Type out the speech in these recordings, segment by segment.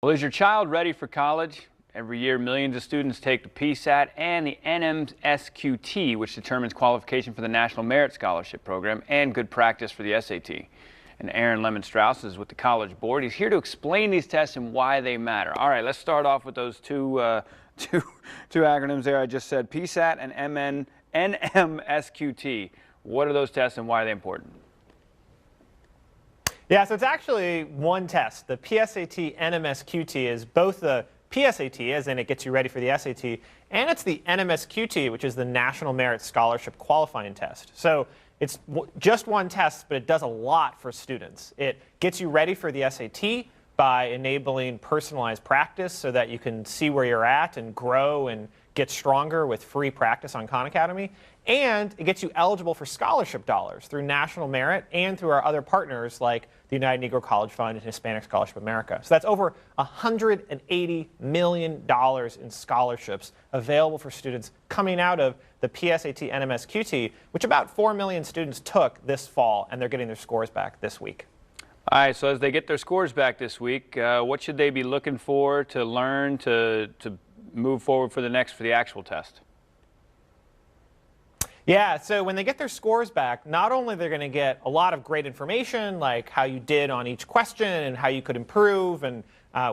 Well, is your child ready for college? Every year, millions of students take the PSAT and the NMSQT, which determines qualification for the National Merit Scholarship Program and good practice for the SAT. And Aaron Lemon-Strauss is with the College Board. He's here to explain these tests and why they matter. All right, let's start off with those two acronyms there I just said, PSAT and NMSQT. What are those tests and why are they important? Yeah, so it's actually one test. The PSATNMSQT is both the PSAT, as in it gets you ready for the SAT, and it's the NMSQT, which is the National Merit Scholarship Qualifying Test. So it's just one test, but it does a lot for students. It gets you ready for the SAT by enabling personalized practice so that you can see where you're at and grow and get stronger with free practice on Khan Academy. And it gets you eligible for scholarship dollars through National Merit and through our other partners like the United Negro College Fund and Hispanic Scholarship America. So that's over $180 million in scholarships available for students coming out of the PSAT NMSQT, which about 4 million students took this fall, and they're getting their scores back this week. All right, so as they get their scores back this week, what should they be looking for to learn to move forward for the actual test? Yeah, so when they get their scores back, not only they're going to get a lot of great information, like how you did on each question and how you could improve and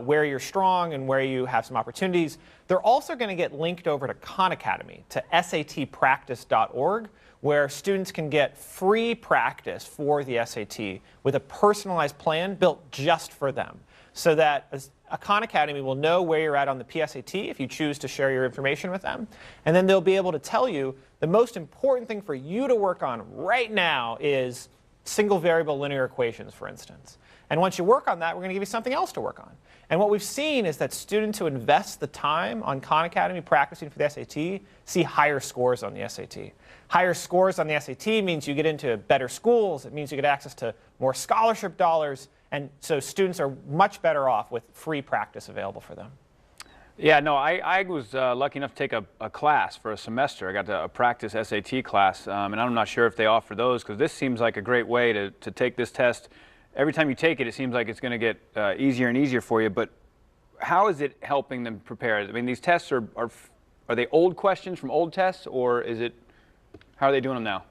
where you're strong and where you have some opportunities, they're also going to get linked over to Khan Academy, to SATpractice.org, where students can get free practice for the SAT with a personalized plan built just for them, so that a Khan Academy will know where you're at on the PSAT if you choose to share your information with them. And then they'll be able to tell you the most important thing for you to work on right now is single variable linear equations, for instance. And once you work on that, we're going to give you something else to work on. And what we've seen is that students who invest the time on Khan Academy practicing for the SAT see higher scores on the SAT. Higher scores on the SAT means you get into better schools. It means you get access to more scholarship dollars. And so students are much better off with free practice available for them. Yeah, no, I was lucky enough to take a class for a semester. I got a practice SAT class, and I'm not sure if they offer those, because this seems like a great way to take this test. Every time you take it, it seems like it's going to get easier and easier for you. But how is it helping them prepare? I mean, these tests are they old questions from old tests, or is it, how are they doing them now?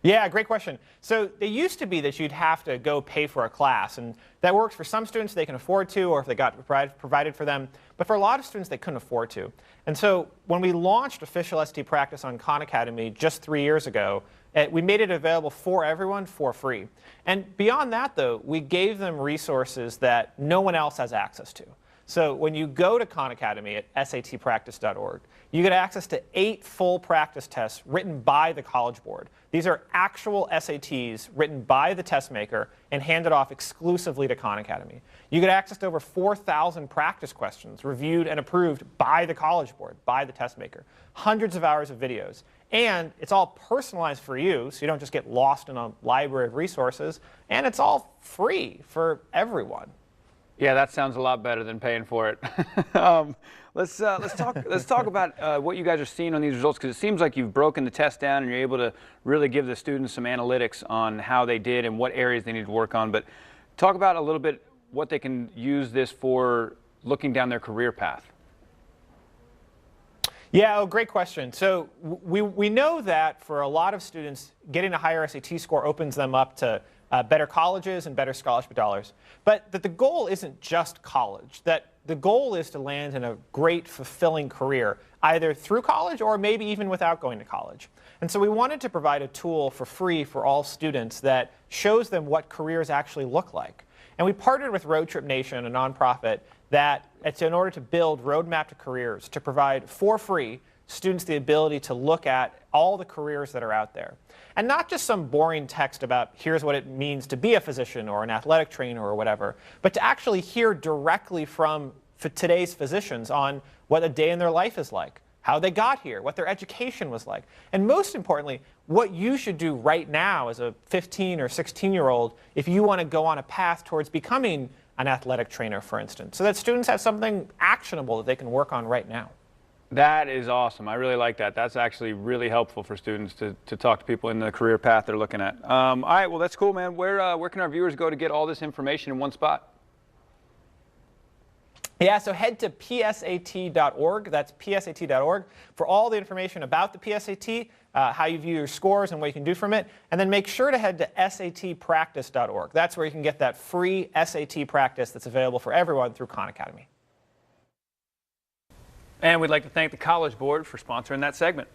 Yeah, great question. So they used to be that you'd have to go pay for a class, and that works for some students they can afford to, or if they got provided for them. But for a lot of students, they couldn't afford to. And so when we launched official SAT practice on Khan Academy just 3 years ago, we made it available for everyone for free. And beyond that, though, we gave them resources that no one else has access to. So when you go to Khan Academy at SATpractice.org, you get access to 8 full practice tests written by the College Board. These are actual SATs written by the test maker and handed off exclusively to Khan Academy. You get access to over 4,000 practice questions reviewed and approved by the College Board, by the test maker. Hundreds of hours of videos. And it's all personalized for you, so you don't just get lost in a library of resources. And it's all free for everyone. Yeah, that sounds a lot better than paying for it. Let's talk about what you guys are seeing on these results, because it seems like you've broken the test down and you're able to really give the students some analytics on how they did and what areas they need to work on. But talk about a little bit what they can use this for looking down their career path. Yeah, great question. So we know that for a lot of students, getting a higher SAT score opens them up to better colleges and better scholarship dollars. But that the goal isn't just college, that the goal is to land in a great, fulfilling career, either through college or maybe even without going to college. And so we wanted to provide a tool for free for all students that shows them what careers actually look like. And we partnered with Road Trip Nation, a nonprofit, that it's in order to build Roadmap to Careers, to provide for free students the ability to look at all the careers that are out there. And not just some boring text about here's what it means to be a physician or an athletic trainer or whatever, but to actually hear directly from today's physicians on what a day in their life is like, how they got here, what their education was like, and most importantly, what you should do right now as a 15 or 16-year-old if you want to go on a path towards becoming an athletic trainer, for instance, so that students have something actionable that they can work on right now. That is awesome. I really like that. That's actually really helpful for students to talk to people in the career path they're looking at. All right, well, that's cool, man. Where can our viewers go to get all this information in one spot? Yeah, so head to PSAT.org. That's PSAT.org for all the information about the PSAT, how you view your scores and what you can do from it. And then make sure to head to SATpractice.org. That's where you can get that free SAT practice that's available for everyone through Khan Academy. And we'd like to thank the College Board for sponsoring that segment.